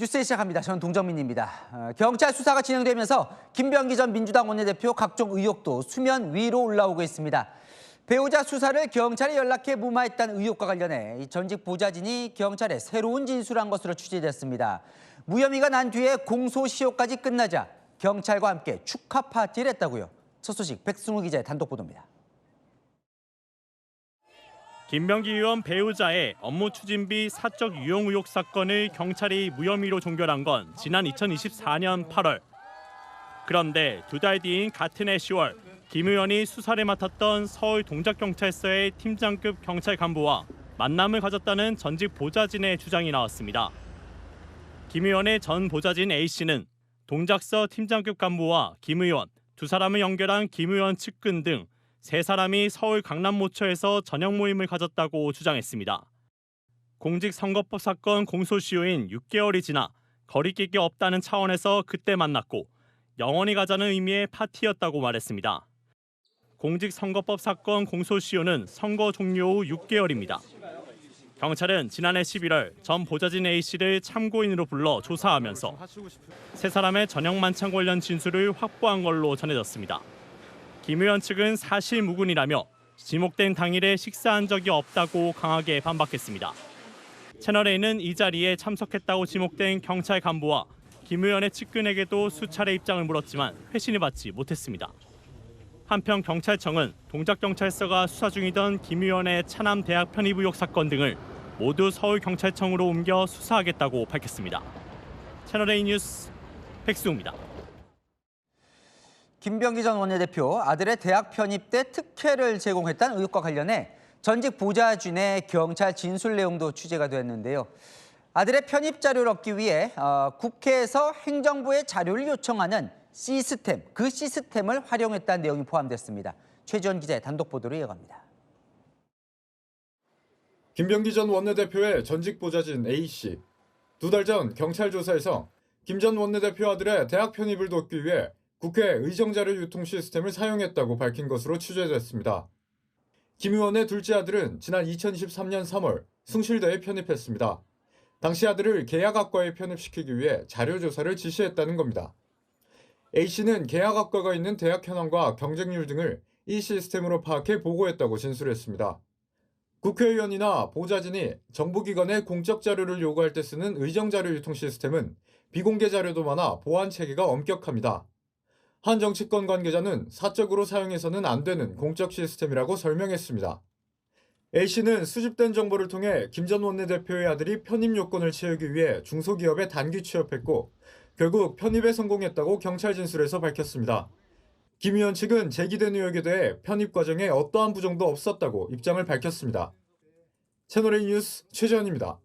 뉴스에 시작합니다. 저는 동정민입니다. 경찰 수사가 진행되면서 김병기 전 민주당 원내대표 각종 의혹도 수면 위로 올라오고 있습니다. 배우자 수사를 경찰에 연락해 무마했다는 의혹과 관련해 전직 보좌진이 경찰에 새로운 진술한 것으로 취재됐습니다. 무혐의가 난 뒤에 공소시효까지 끝나자 경찰과 함께 축하 파티를 했다고요. 첫 소식 백승우 기자의 단독 보도입니다. 김병기 의원 배우자의 업무 추진비 사적 유용 의혹 사건을 경찰이 무혐의로 종결한 건 지난 2024년 8월. 그런데 두 달 뒤인 같은 해 10월 김 의원이 수사를 맡았던 서울 동작경찰서의 팀장급 경찰 간부와 만남을 가졌다는 전직 보좌진의 주장이 나왔습니다. 김 의원의 전 보좌진 A씨는 동작서 팀장급 간부와 김 의원 두 사람을 연결한 김 의원 측근 등 세 사람이 서울 강남모처에서 저녁 모임을 가졌다고 주장했습니다. 공직선거법 사건 공소시효인 6개월이 지나 거리끼기 없다는 차원에서 그때 만났고 영원히 가자는 의미의 파티였다고 말했습니다. 공직선거법 사건 공소시효는 선거 종료 후 6개월입니다. 경찰은 지난해 11월 전 보좌진 A씨를 참고인으로 불러 조사하면서 세 사람의 저녁 만찬 관련 진술을 확보한 걸로 전해졌습니다. 김 의원 측은 사실무근이라며 지목된 당일에 식사한 적이 없다고 강하게 반박했습니다. 채널A는 이 자리에 참석했다고 지목된 경찰 간부와 김 의원의 측근에게도 수차례 입장을 물었지만 회신을 받지 못했습니다. 한편 경찰청은 동작경찰서가 수사 중이던 김 의원의 차남 대학 편입 의혹 사건 등을 모두 서울경찰청으로 옮겨 수사하겠다고 밝혔습니다. 채널A 뉴스 백승우입니다. 김병기 전 원내대표 아들의 대학 편입 때 특혜를 제공했다는 의혹과 관련해 전직 보좌진의 경찰 진술 내용도 취재가 됐는데요. 아들의 편입 자료를 얻기 위해 국회에서 행정부에 자료를 요청하는 시스템, 그 시스템을 활용했다는 내용이 포함됐습니다. 최지원 기자의 단독 보도로 이어갑니다. 김병기 전 원내대표의 전직 보좌진 A씨. 두 달 전 경찰 조사에서 김 전 원내대표 아들의 대학 편입을 돕기 위해 국회 의정자료 유통 시스템을 사용했다고 밝힌 것으로 취재됐습니다. 김 의원의 둘째 아들은 지난 2023년 3월 숭실대에 편입했습니다. 당시 아들을 계약학과에 편입시키기 위해 자료 조사를 지시했다는 겁니다. A씨는 계약학과가 있는 대학 현황과 경쟁률 등을 이 시스템으로 파악해 보고했다고 진술했습니다. 국회의원이나 보좌진이 정부기관에 공적 자료를 요구할 때 쓰는 의정자료 유통 시스템은 비공개 자료도 많아 보안 체계가 엄격합니다. 한 정치권 관계자는 사적으로 사용해서는 안 되는 공적 시스템이라고 설명했습니다. A씨는 수집된 정보를 통해 김 전 원내대표의 아들이 편입 요건을 채우기 위해 중소기업에 단기 취업했고 결국 편입에 성공했다고 경찰 진술에서 밝혔습니다. 김 의원 측은 제기된 의혹에 대해 편입 과정에 어떠한 부정도 없었다고 입장을 밝혔습니다. 채널A 뉴스 최재현입니다.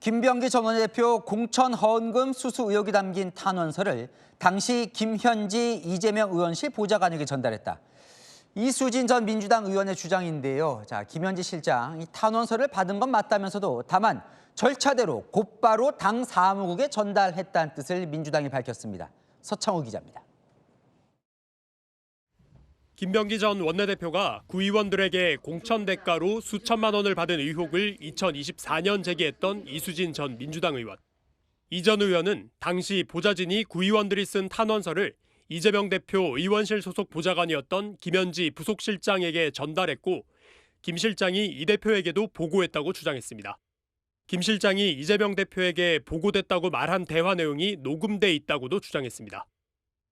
김병기 전 원내대표 공천 허언금 수수 의혹이 담긴 탄원서를 당시 김현지 이재명 의원실 보좌관에게 전달했다. 이수진 전 민주당 의원의 주장인데요. 김현지 실장, 이 탄원서를 받은 건 맞다면서도 다만 절차대로 곧바로 당 사무국에 전달했다는 뜻을 민주당이 밝혔습니다. 서창호 기자입니다. 김병기 전 원내대표가 구의원들에게 공천 대가로 수천만 원을 받은 의혹을 2024년 제기했던 이수진 전 민주당 의원. 이 전 의원은 당시 보좌진이 구의원들이 쓴 탄원서를 이재명 대표 의원실 소속 보좌관이었던 김현지 부속실장에게 전달했고 김 실장이 이 대표에게도 보고했다고 주장했습니다. 김 실장이 이재명 대표에게 보고됐다고 말한 대화 내용이 녹음돼 있다고도 주장했습니다.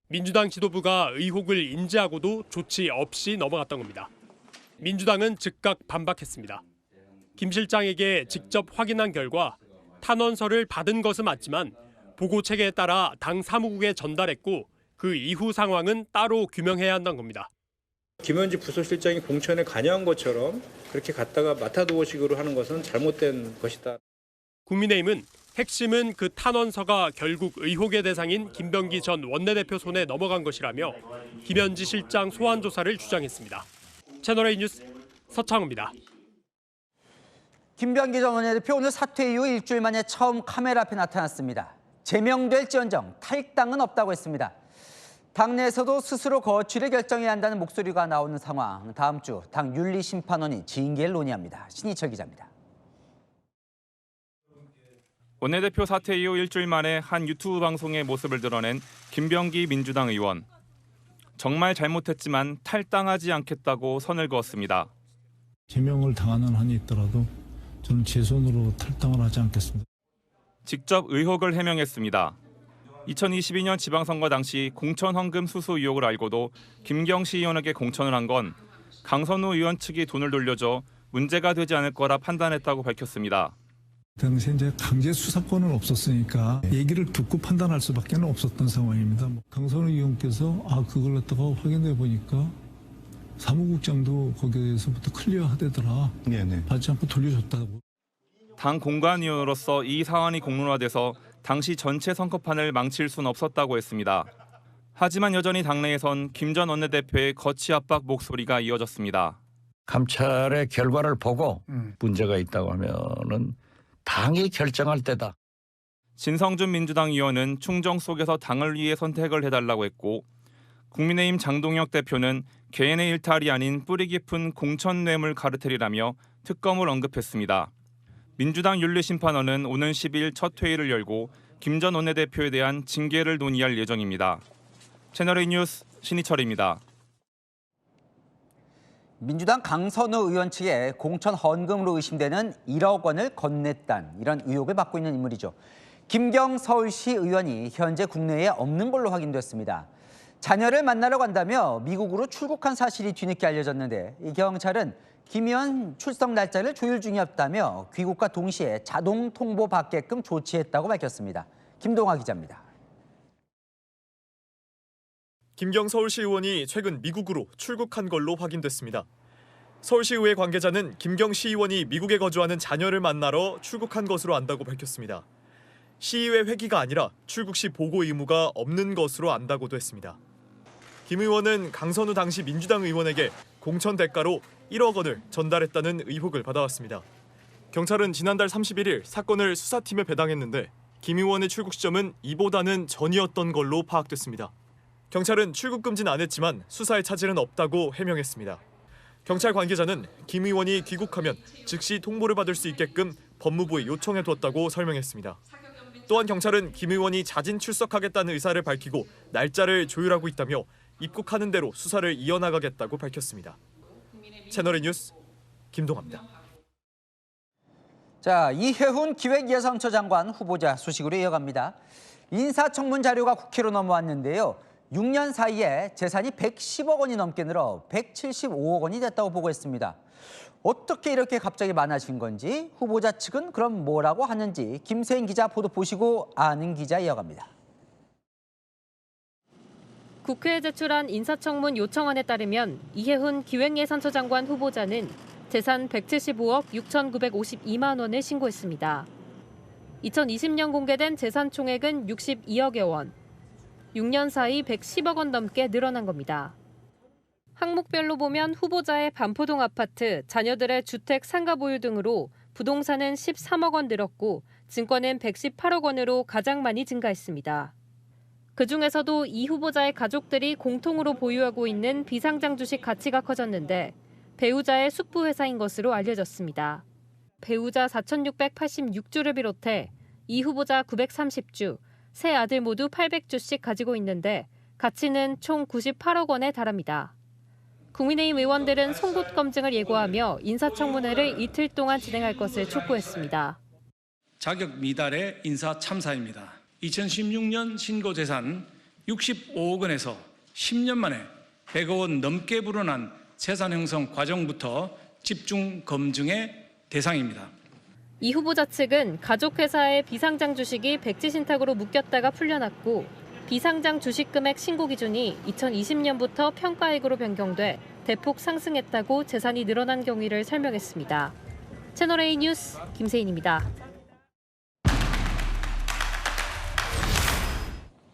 민주당 지도부가 의혹을 인지하고도 조치 없이 넘어갔던 겁니다. 민주당은 즉각 반박했습니다. 김 실장에게 직접 확인한 결과 탄원서를 받은 것은 맞지만 보고 체계에 따라 당 사무국에 전달했고 그 이후 상황은 따로 규명해야 한다는 겁니다. 김현지 부서실장이 공천에 관여한 것처럼 그렇게 갖다가 맡아두고식으로 하는 것은 잘못된 것이다. 국민의힘은 핵심은 그 탄원서가 결국 의혹의 대상인 김병기 전 원내대표 손에 넘어간 것이라며 김현지 실장 소환 조사를 주장했습니다. 채널A 뉴스 서창호입니다. 김병기 전 원내대표 오늘 사퇴 이후 일주일 만에 처음 카메라 앞에 나타났습니다. 제명될지언정 탈당은 없다고 했습니다. 당내에서도 스스로 거취를 결정해야 한다는 목소리가 나오는 상황. 다음 주 당 윤리심판원이 징계를 논의합니다. 신희철 기자입니다. 원내대표 사퇴 이후 일주일 만에 한 유튜브 방송의 모습을 드러낸 김병기 민주당 의원. 정말 잘못했지만 탈당하지 않겠다고 선을 그었습니다. 제명을 당하는 한이 있더라도 저는 제 손으로 탈당을 하지 않겠습니다. 직접 의혹을 해명했습니다. 2022년 지방선거 당시 공천 헌금 수수 의혹을 알고도 김경시 의원에게 공천을 한 건 강선우 의원 측이 돈을 돌려줘 문제가 되지 않을 거라 판단했다고 밝혔습니다. 당시에 이제 강제 수사권은 없었으니까 얘기를 듣고 판단할 수밖에 없었던 상황입니다. 강선우 의원께서 그걸 갖다가 확인해 보니까 사무국장도 거기에서부터 클리어하대더라. 받지 않고 돌려줬다고. 당 공관위원으로서 이 사안이 공론화돼서 당시 전체 선거판을 망칠 수는 없었다고 했습니다. 하지만 여전히 당내에선 김 전 원내대표의 거취 압박 목소리가 이어졌습니다. 감찰의 결과를 보고 문제가 있다고 하면은 당이 결정할 때다. 진성준 민주당 의원은 충정 속에서 당을 위해 선택을 해달라고 했고 국민의힘 장동혁 대표는 개인의 일탈이 아닌 뿌리 깊은 공천 뇌물 카르텔이라며 특검을 언급했습니다. 민주당 윤리심판원은 오는 10일 첫 회의를 열고 김 전 원내대표에 대한 징계를 논의할 예정입니다. 채널A 뉴스 신희철입니다. 민주당 강선우 의원 측에 공천 헌금으로 의심되는 1억 원을 건넸다는 이런 의혹을 받고 있는 인물이죠. 김경 서울시 의원이 현재 국내에 없는 걸로 확인됐습니다. 자녀를 만나러 간다며 미국으로 출국한 사실이 뒤늦게 알려졌는데 이 경찰은 김 의원 출석 날짜를 조율 중이었다며 귀국과 동시에 자동 통보받게끔 조치했다고 밝혔습니다. 김동아 기자입니다. 김경 서울시 의원이 최근 미국으로 출국한 걸로 확인됐습니다. 서울시의회 관계자는 김경 시의원이 미국에 거주하는 자녀를 만나러 출국한 것으로 안다고 밝혔습니다. 시의회 회기가 아니라 출국 시 보고 의무가 없는 것으로 안다고도 했습니다. 김 의원은 강선우 당시 민주당 의원에게 공천 대가로 1억 원을 전달했다는 의혹을 받아왔습니다. 경찰은 지난달 31일 사건을 수사팀에 배당했는데 김 의원의 출국 시점은 이보다는 전이었던 걸로 파악됐습니다. 경찰은 출국 금지는 안 했지만 수사에 차질은 없다고 해명했습니다. 경찰 관계자는 김 의원이 귀국하면 즉시 통보를 받을 수 있게끔 법무부에 요청해뒀다고 설명했습니다. 또한 경찰은 김 의원이 자진 출석하겠다는 의사를 밝히고 날짜를 조율하고 있다며 입국하는 대로 수사를 이어나가겠다고 밝혔습니다. 채널A 뉴스 김동아입니다. 자, 이혜훈 기획예산처 장관 후보자 소식으로 이어갑니다. 인사청문 자료가 국회로 넘어왔는데요. 6년 사이에 재산이 110억 원이 넘게 늘어 175억 원이 됐다고 보고했습니다. 어떻게 이렇게 갑자기 많아진 건지 후보자 측은 그럼 뭐라고 하는지 김세인 기자 보도 보시고 아는 기자 이어갑니다. 국회에 제출한 인사청문 요청안에 따르면 이혜훈 기획예산처 장관 후보자는 재산 175억 6,952만 원을 신고했습니다. 2020년 공개된 재산 총액은 62억여 원. 6년 사이 110억 원 넘게 늘어난 겁니다. 항목별로 보면 후보자의 반포동 아파트, 자녀들의 주택 상가 보유 등으로 부동산은 13억 원 늘었고 증권은 118억 원으로 가장 많이 증가했습니다. 그중에서도 이 후보자의 가족들이 공통으로 보유하고 있는 비상장 주식 가치가 커졌는데 배우자의 숙부회사인 것으로 알려졌습니다. 배우자 4,686주를 비롯해 이 후보자 930주, 세 아들 모두 800주씩 가지고 있는데 가치는 총 98억 원에 달합니다. 국민의힘 의원들은 송곳 검증을 예고하며 인사청문회를 이틀 동안 진행할 것을 촉구했습니다. 자격 미달의 인사 참사입니다. 2016년 신고 재산 65억 원에서 10년 만에 100억 원 넘게 불어난 재산 형성 과정부터 집중 검증의 대상입니다. 이 후보자 측은 가족회사의 비상장 주식이 백지신탁으로 묶였다가 풀려났고 비상장 주식 금액 신고 기준이 2020년부터 평가액으로 변경돼 대폭 상승했다고 재산이 늘어난 경위를 설명했습니다. 채널A 뉴스 김세인입니다.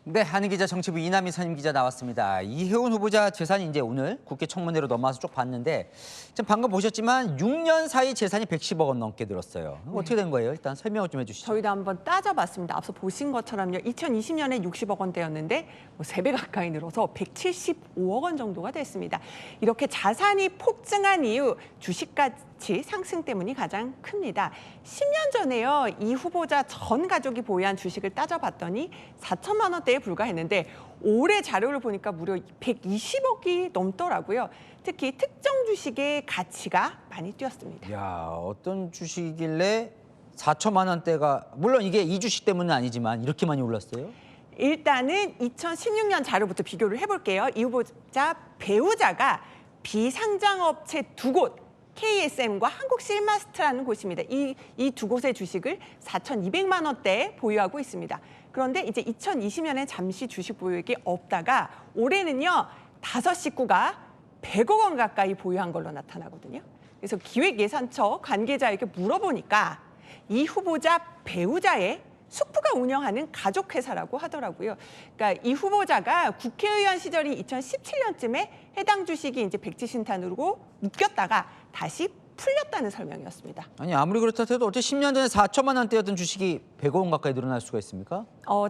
네, 한은 기자, 정치부 이남희 선임 기자 나왔습니다. 이혜훈 후보자 재산이 이제 오늘 국회 청문회로 넘어와서 쭉 봤는데 지금 방금 보셨지만 6년 사이 재산이 110억 원 넘게 늘었어요. 어떻게 된 거예요? 일단 설명을 좀 해주시죠. 저희도 한번 따져봤습니다. 앞서 보신 것처럼요. 2020년에 60억 원대였는데 3배 가까이 늘어서 175억 원 정도가 됐습니다. 이렇게 자산이 폭증한 이유 주식가 가치 상승 때문이 가장 큽니다. 10년 전에요. 이 후보자 전 가족이 보유한 주식을 따져봤더니 4천만 원대에 불과했는데 올해 자료를 보니까 무려 120억이 넘더라고요. 특히 특정 주식의 가치가 많이 뛰었습니다. 야, 어떤 주식이길래 4천만 원대가, 물론 이게 이 주식 때문은 아니지만 이렇게 많이 올랐어요? 일단은 2016년 자료부터 비교를 해볼게요. 이 후보자 배우자가 비상장업체 두 곳, KSM과 한국실마스트라는 곳입니다. 이 두 곳의 주식을 4,200만 원대에 보유하고 있습니다. 그런데 이제 2020년에 잠시 주식 보유액이 없다가 올해는요, 5 식구가 100억 원 가까이 보유한 걸로 나타나거든요. 그래서 기획예산처 관계자에게 물어보니까 이 후보자 배우자의 숙부가 운영하는 가족회사라고 하더라고요. 그러니까 이 후보자가 국회의원 시절이 2017년쯤에 해당 주식이 이제 백지신탄으로 묶였다가 다시 풀렸다는 설명이었습니다. 아니, 아무리 그렇다 해도 어째 10년 전에 4천만 원대였던 주식이 100억 원 가까이 늘어날 수가 있습니까?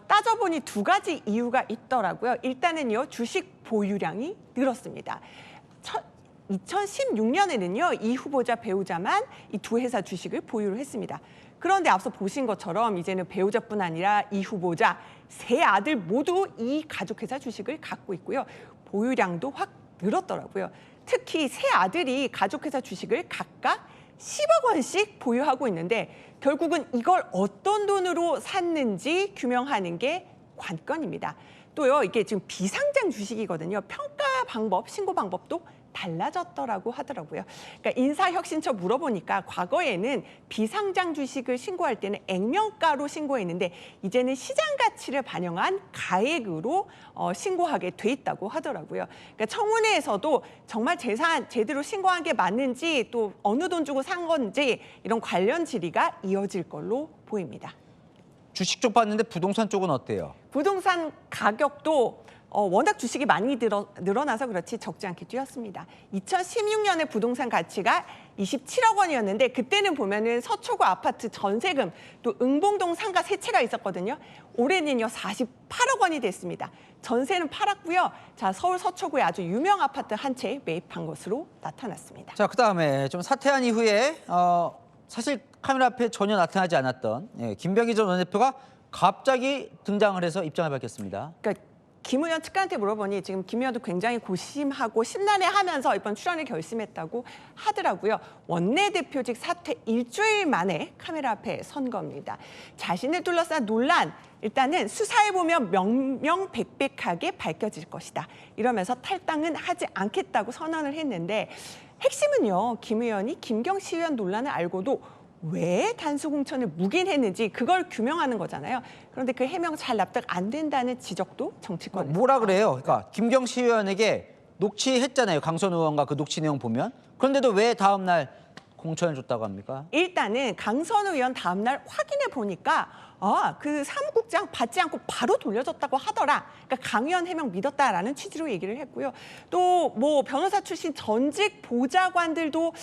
따져보니 두 가지 이유가 있더라고요. 일단은요, 주식 보유량이 늘었습니다. 2016년에는요, 이 후보자 배우자만 이 두 회사 주식을 보유를 했습니다. 그런데 앞서 보신 것처럼 이제는 배우자뿐 아니라 이 후보자 세 아들 모두 이 가족회사 주식을 갖고 있고요. 보유량도 확 늘었더라고요. 특히 세 아들이 가족회사 주식을 각각 10억 원씩 보유하고 있는데 결국은 이걸 어떤 돈으로 샀는지 규명하는 게 관건입니다. 또요, 이게 지금 비상장 주식이거든요. 평가 방법, 신고 방법도 달라졌더라고 하더라고요. 그러니까 인사혁신처 물어보니까 과거에는 비상장 주식을 신고할 때는 액면가로 신고했는데 이제는 시장 가치를 반영한 가액으로 신고하게 돼 있다고 하더라고요. 그러니까 청문회에서도 정말 재산 제대로 신고한 게 맞는지 또 어느 돈 주고 산 건지 이런 관련 질의가 이어질 걸로 보입니다. 주식 쪽 봤는데 부동산 쪽은 어때요? 부동산 가격도 워낙 주식이 많이 늘어나서 그렇지 적지 않게 뛰었습니다. 2016년에 부동산 가치가 27억 원이었는데 그때는 보면은 서초구 아파트 전세금 또 응봉동 상가 세 채가 있었거든요. 올해는요 48억 원이 됐습니다. 전세는 팔았고요. 자, 서울 서초구에 아주 유명 아파트 한 채 매입한 것으로 나타났습니다. 자, 그다음에 좀 사퇴한 이후에 사실 카메라 앞에 전혀 나타나지 않았던 김병기 전 원내대표가 갑자기 등장을 해서 입장을 밝혔습니다. 그러니까 김 의원 측근한테 물어보니 지금 김 의원도 굉장히 고심하고 심란해하면서 이번 출연을 결심했다고 하더라고요. 원내대표직 사퇴 일주일 만에 카메라 앞에 선 겁니다. 자신을 둘러싼 논란, 일단은 수사해보면 명명백백하게 밝혀질 것이다. 이러면서 탈당은 하지 않겠다고 선언을 했는데 핵심은요, 김 의원이 김경시 의원 논란을 알고도 왜 단수공천을 묵인했는지 그걸 규명하는 거잖아요. 그런데 그 해명 잘 납득 안 된다는 지적도 정치권에서. 뭐라 그래요? 그러니까 김경시 의원에게 녹취했잖아요. 강선 의원과 그 녹취 내용 보면. 그런데도 왜 다음 날 공천을 줬다고 합니까? 일단은 강선 의원 다음 날 확인해 보니까 그 사무국장 받지 않고 바로 돌려줬다고 하더라. 그러니까 강 의원 해명 믿었다라는 취지로 얘기를 했고요. 또 뭐 변호사 출신 전직 보좌관들도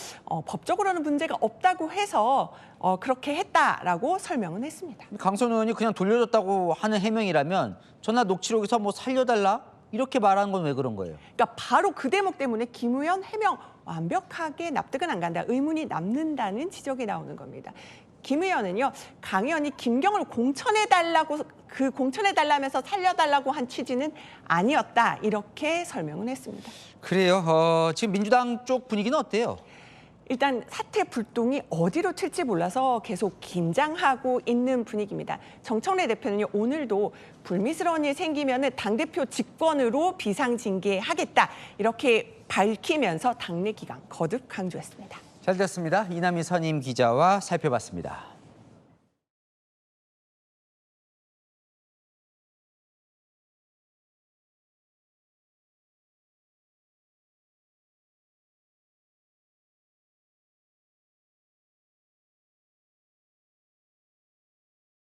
법적으로는 문제가 없다고 해서 그렇게 했다라고 설명은 했습니다. 강선 의원이 그냥 돌려줬다고 하는 해명이라면 전화 녹취록에서 뭐 살려달라? 이렇게 말하는 건 왜 그런 거예요? 그러니까 바로 그 대목 때문에 김 의원 해명 완벽하게 납득은 안 간다. 의문이 남는다는 지적이 나오는 겁니다. 김 의원은요, 강 의원이 김경을 공천해달라면서 살려달라고 한 취지는 아니었다. 이렇게 설명은 했습니다. 그래요. 지금 민주당 쪽 분위기는 어때요? 일단 사태 불똥이 어디로 튈지 몰라서 계속 긴장하고 있는 분위기입니다. 정청래 대표는요, 오늘도 불미스러운 일 생기면 당대표 직권으로 비상징계하겠다. 이렇게 밝히면서 당내 기강 거듭 강조했습니다. 잘 됐습니다. 이남희 선임 기자와 살펴봤습니다.